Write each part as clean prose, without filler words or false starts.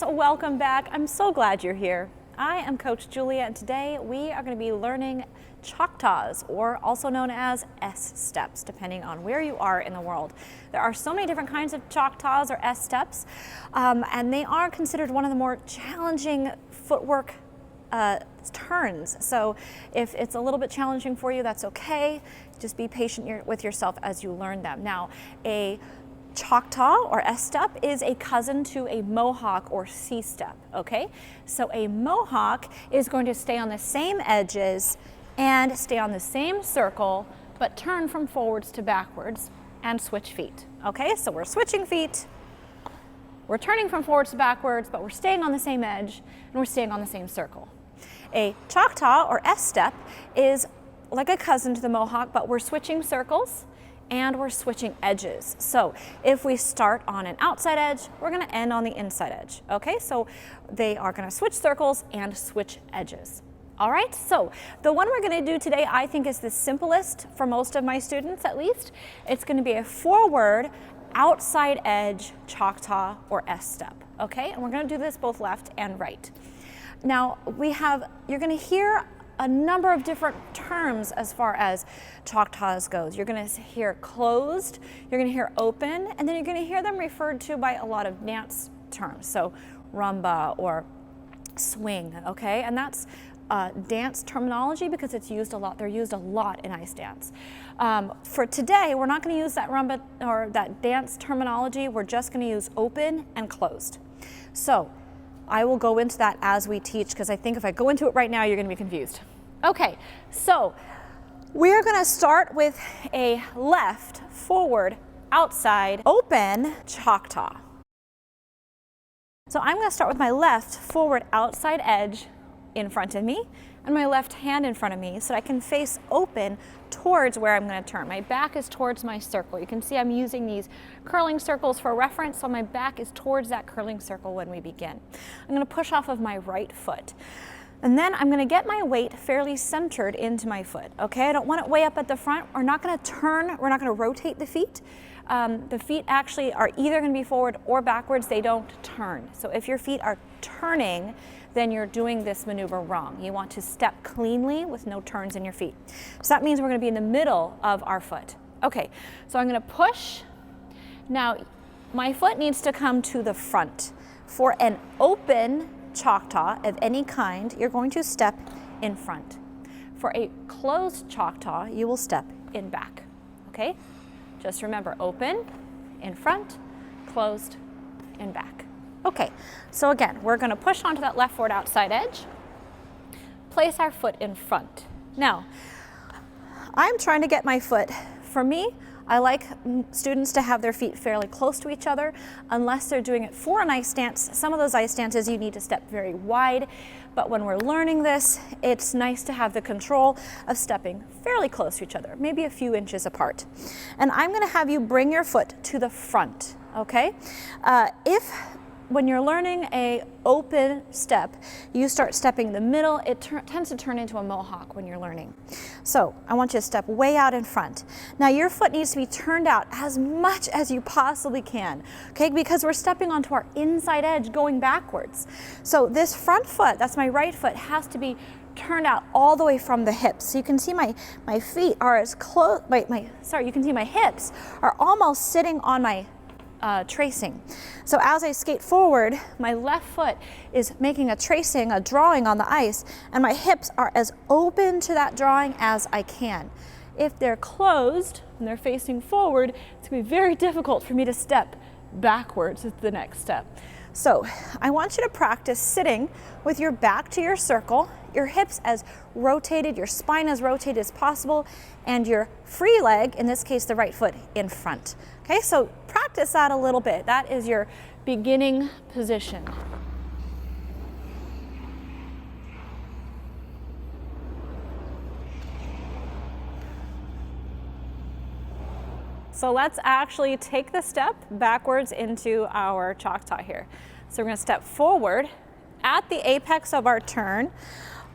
learners, welcome back. I'm so glad you're here. I am Coach Julia, and today we are going to be learning Choctaws, or also known as S steps, depending on where you are in the world. There are so many different kinds of Choctaws or S steps, and they are considered one of the more challenging footwork turns. So if it's a little bit challenging for you, that's okay. Just be patient with yourself as you learn them. Now, a Choctaw or S step is a cousin to a Mohawk or C step, okay? So a Mohawk is going to stay on the same edges and stay on the same circle, but turn from forwards to backwards and switch feet, okay? So we're switching feet, we're turning from forwards to backwards, but we're staying on the same edge and we're staying on the same circle. A Choctaw or S step is like a cousin to the Mohawk, but we're switching circles and we're switching edges. So if we start on an outside edge, we're going to end on the inside edge. Okay, so they are going to switch circles and switch edges. All right, so the one we're going to do today I think is the simplest for most of my students, at least. It's going to be a forward outside edge Choctaw or S step. Okay, and we're going to do this both left and right. Now you're going to hear a number of different terms as far as Choctaws goes. You're going to hear closed, you're going to hear open, and then you're going to hear them referred to by a lot of dance terms. So rumba or swing, okay? And that's dance terminology because it's used a lot. They're used a lot in ice dance. For today, we're not going to use that rumba or that dance terminology. We're just going to use open and closed. So I will go into that as we teach, because I think if I go into it right now, you're going to be confused. Okay, so we are going to start with a left, forward, outside, open Choctaw. So I'm going to start with my left, forward, outside edge in front of me, and my left hand in front of me so I can face open towards where I'm going to turn. My back is towards my circle. You can see I'm using these curling circles for reference, so my back is towards that curling circle when we begin. I'm going to push off of my right foot. And then I'm going to get my weight fairly centered into my foot, okay? I don't want it way up at the front. We're not going to turn, we're not going to rotate the feet. The feet actually are either going to be forward or backwards. They don't turn. So if your feet are turning, then you're doing this maneuver wrong. You want to step cleanly with no turns in your feet. So that means we're going to be in the middle of our foot. Okay, so I'm going to push. Now, my foot needs to come to the front. For an open Choctaw of any kind, you're going to step in front. For a closed Choctaw, you will step in back. Okay? Just remember, open, in front, closed, in back. Okay, so again, we're going to push onto that left forward outside edge, place our foot in front. Now, I'm trying to get my foot, for me, I like students to have their feet fairly close to each other, unless they're doing it for an ice dance. Some of those ice dances you need to step very wide, but when we're learning this, it's nice to have the control of stepping fairly close to each other, maybe a few inches apart. And I'm going to have you bring your foot to the front, okay? When you're learning a open step, you start stepping in the middle, it tends to turn into a Mohawk when you're learning. So I want you to step way out in front. Now your foot needs to be turned out as much as you possibly can, okay? Because we're stepping onto our inside edge going backwards. So this front foot, that's my right foot, has to be turned out all the way from the hips. So you can see my feet are as close, you can see my hips are almost sitting on my tracing. So as I skate forward, my left foot is making a tracing, a drawing on the ice, and my hips are as open to that drawing as I can. If they're closed and they're facing forward, it's going to be very difficult for me to step backwards at the next step. So I want you to practice sitting with your back to your circle, your hips as rotated, your spine as rotated as possible, and your free leg, in this case the right foot, in front. Okay, so practice that a little bit. That is your beginning position. So let's actually take the step backwards into our Choctaw here. So we're going to step forward. At the apex of our turn,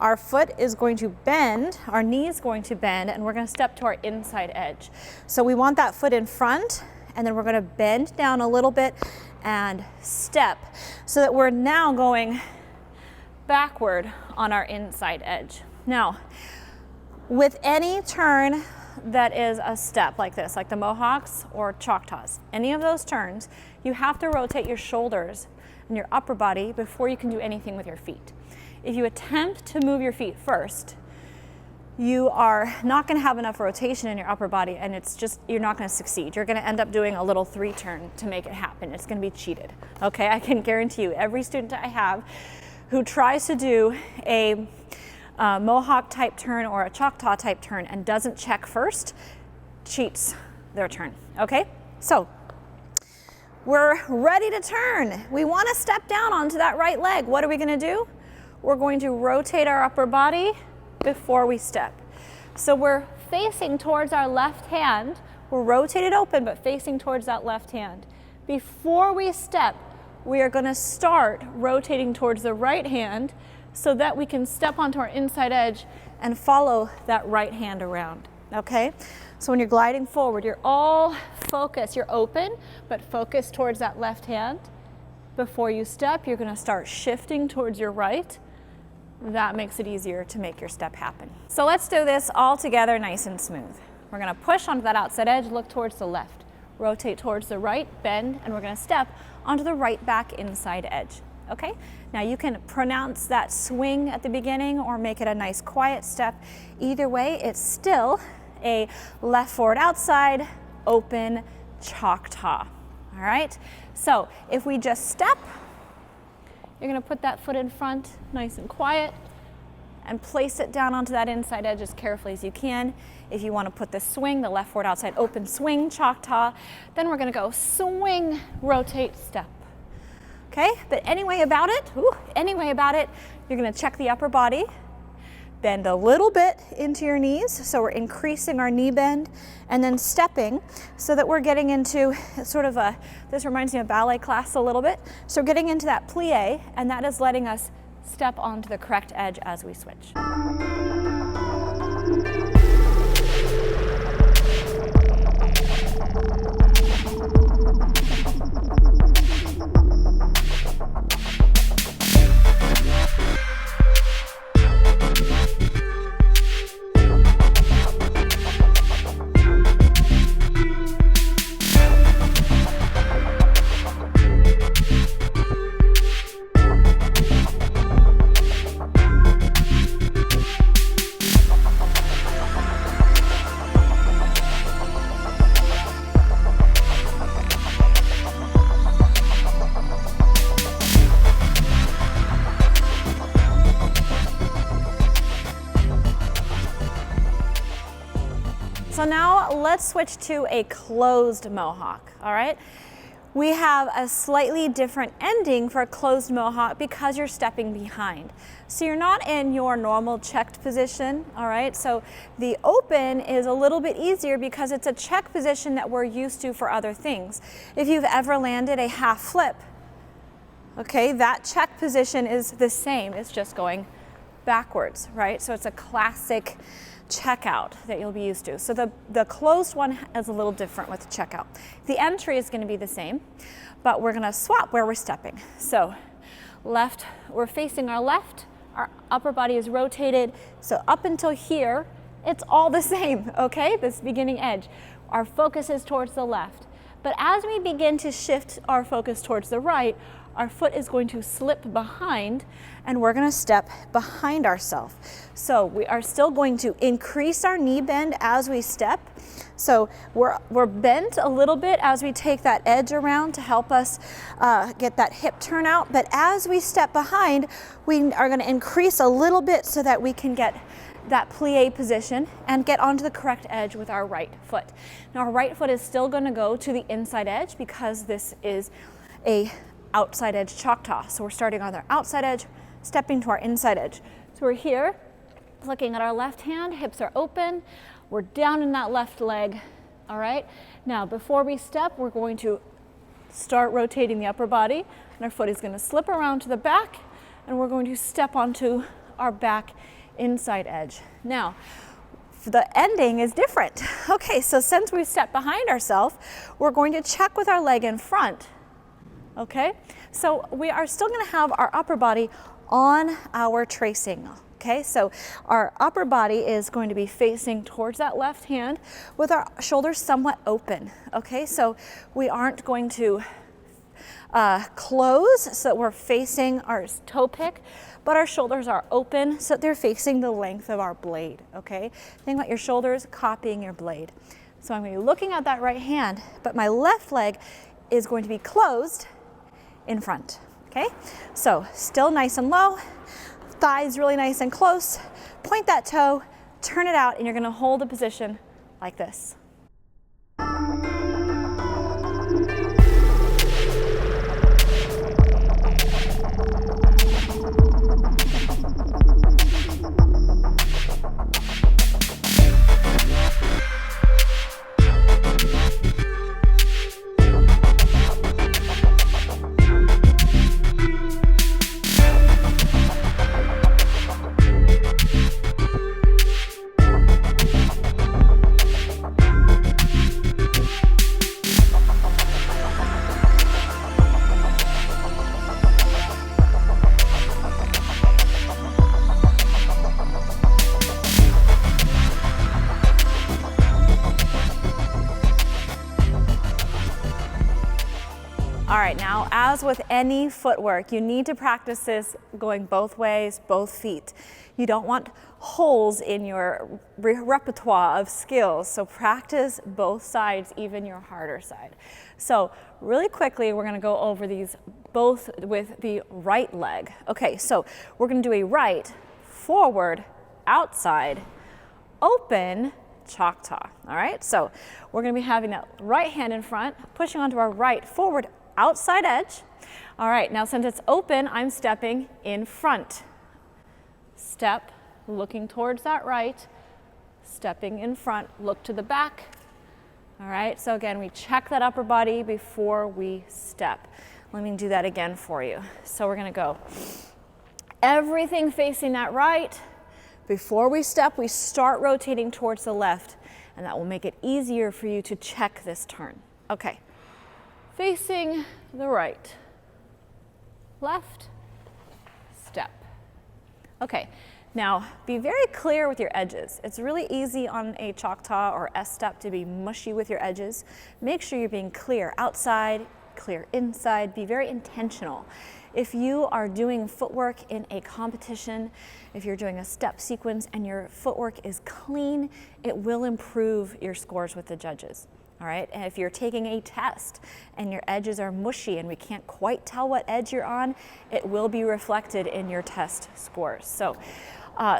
our foot is going to bend, our knee is going to bend, and we're going to step to our inside edge. So we want that foot in front, and then we're going to bend down a little bit and step, so that we're now going backward on our inside edge. Now, with any turn that is a step like this, like the Mohawks or Choctaws, any of those turns, you have to rotate your shoulders and your upper body before you can do anything with your feet. If you attempt to move your feet first, you are not going to have enough rotation in your upper body, and it's just, you're not going to succeed. You're going to end up doing a little 3-turn to make it happen. It's going to be cheated. Okay, I can guarantee you, every student I have who tries to do a Mohawk type turn or a Choctaw type turn and doesn't check first, cheats their turn. Okay, so we're ready to turn. We want to step down onto that right leg. What are we going to do? We're going to rotate our upper body before we step. So we're facing towards our left hand. We're rotated open, but facing towards that left hand. Before we step, we are going to start rotating towards the right hand so that we can step onto our inside edge and follow that right hand around. Okay? So when you're gliding forward, you're all focused. You're open, but focused towards that left hand. Before you step, you're going to start shifting towards your right. That makes it easier to make your step happen. So let's do this all together nice and smooth. We're going to push onto that outside edge, look towards the left, rotate towards the right, bend, and we're going to step onto the right back inside edge. Okay? Now you can pronounce that swing at the beginning or make it a nice quiet step. Either way, it's still a left forward outside, open Choctaw. All right? So if we just step, you're going to put that foot in front, nice and quiet, and place it down onto that inside edge as carefully as you can. If you want to put the swing, the left forward outside open swing Choctaw, then we're going to go swing, rotate, step. Okay, but any way about it, you're going to check the upper body, bend a little bit into your knees, so we're increasing our knee bend, and then stepping so that we're getting into sort of a, this reminds me of ballet class a little bit, so we're getting into that plie, and that is letting us step onto the correct edge as we switch. So now let's switch to a closed Mohawk, all right? We have a slightly different ending for a closed Mohawk because you're stepping behind. So you're not in your normal checked position, all right? So the open is a little bit easier because it's a check position that we're used to for other things. If you've ever landed a half flip, okay, that check position is the same. It's just going backwards, right? So it's a classic checkout that you'll be used to. So the closed one is a little different with the checkout. The entry is going to be the same, but we're going to swap where we're stepping. So left, we're facing our left, our upper body is rotated. So up until here, it's all the same, okay? This beginning edge. Our focus is towards the left. But as we begin to shift our focus towards the right, our foot is going to slip behind and we're going to step behind ourselves. So we are still going to increase our knee bend as we step. So we're bent a little bit as we take that edge around to help us get that hip turn out. But as we step behind, we are going to increase a little bit so that we can get that plie position and get onto the correct edge with our right foot. Now our right foot is still going to go to the inside edge because this is a outside edge Choctaw. So we're starting on our outside edge, stepping to our inside edge. So we're here, looking at our left hand, hips are open, we're down in that left leg, all right? Now before we step, we're going to start rotating the upper body, and our foot is going to slip around to the back, and we're going to step onto our back inside edge. Now, the ending is different. Okay, so since we've stepped behind ourselves, we're going to check with our leg in front. Okay, so we are still going to have our upper body on our tracing. Okay, so our upper body is going to be facing towards that left hand with our shoulders somewhat open. Okay, so we aren't going to close so that we're facing our toe pick, but our shoulders are open so that they're facing the length of our blade. Okay, think about your shoulders copying your blade. So I'm going to be looking at that right hand, but my left leg is going to be closed in front. Okay, so still nice and low, thighs really nice and close, point that toe, turn it out, and you're going to hold a position like this. All right, now as with any footwork, you need to practice this going both ways, both feet. You don't want holes in your repertoire of skills, so practice both sides, even your harder side. So really quickly, we're gonna go over these both with the right leg. Okay, so we're gonna do a right, forward, outside, open, Choctaw. All right, so we're gonna be having that right hand in front, pushing onto our right, forward, outside edge. All right, now since it's open, I'm stepping in front. Step, looking towards that right, stepping in front, look to the back. All right, so again, we check that upper body before we step. Let me do that again for you. So we're gonna go everything facing that right. Before we step, we start rotating towards the left, and that will make it easier for you to check this turn. Okay. Facing the right, left, step. Okay, now be very clear with your edges. It's really easy on a Choctaw or S step to be mushy with your edges. Make sure you're being clear outside, clear inside, be very intentional. If you are doing footwork in a competition, if you're doing a step sequence and your footwork is clean, it will improve your scores with the judges. All right, and if you're taking a test and your edges are mushy and we can't quite tell what edge you're on, it will be reflected in your test scores. So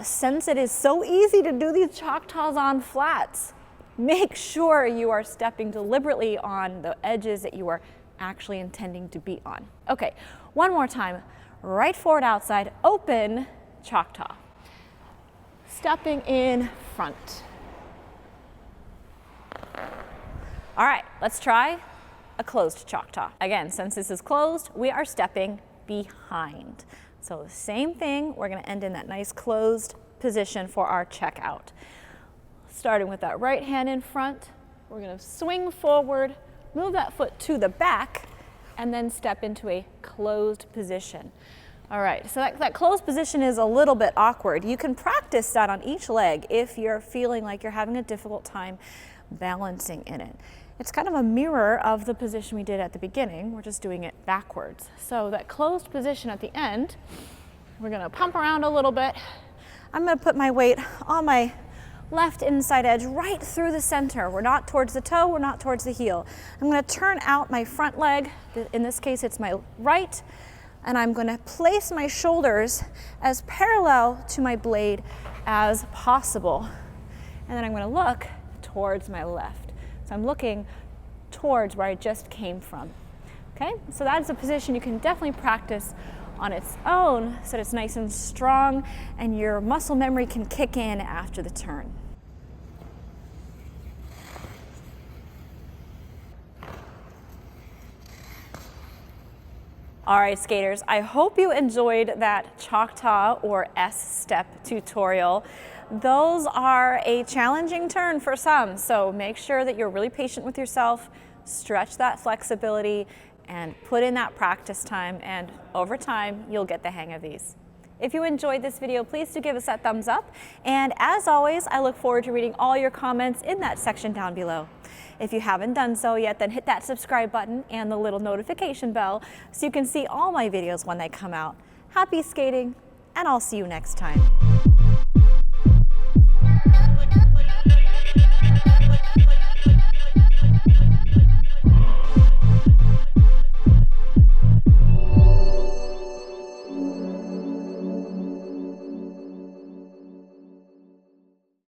since it is so easy to do these Choctaws on flats, make sure you are stepping deliberately on the edges that you are actually intending to be on. Okay, one more time, right forward outside, open, Choctaw. Stepping in front. All right, let's try a closed Choctaw. Again, since this is closed, we are stepping behind. So the same thing, we're gonna end in that nice closed position for our check out. Starting with that right hand in front, we're gonna swing forward, move that foot to the back, and then step into a closed position. All right, so that closed position is a little bit awkward. You can practice that on each leg if you're feeling like you're having a difficult time balancing in it. It's kind of a mirror of the position we did at the beginning. We're just doing it backwards. So that closed position at the end, we're gonna pump around a little bit. I'm gonna put my weight on my left inside edge right through the center. We're not towards the toe, we're not towards the heel. I'm gonna turn out my front leg, in this case it's my right, and I'm gonna place my shoulders as parallel to my blade as possible. And then I'm gonna look towards my left. So I'm looking towards where I just came from. Okay, so that's a position you can definitely practice on its own so that it's nice and strong and your muscle memory can kick in after the turn. All right, skaters, I hope you enjoyed that Choctaw or S-step tutorial. Those are a challenging turn for some, so make sure that you're really patient with yourself, stretch that flexibility, and put in that practice time, and over time, you'll get the hang of these. If you enjoyed this video, please do give us that thumbs up. And as always, I look forward to reading all your comments in that section down below. If you haven't done so yet, then hit that subscribe button and the little notification bell so you can see all my videos when they come out. Happy skating, and I'll see you next time.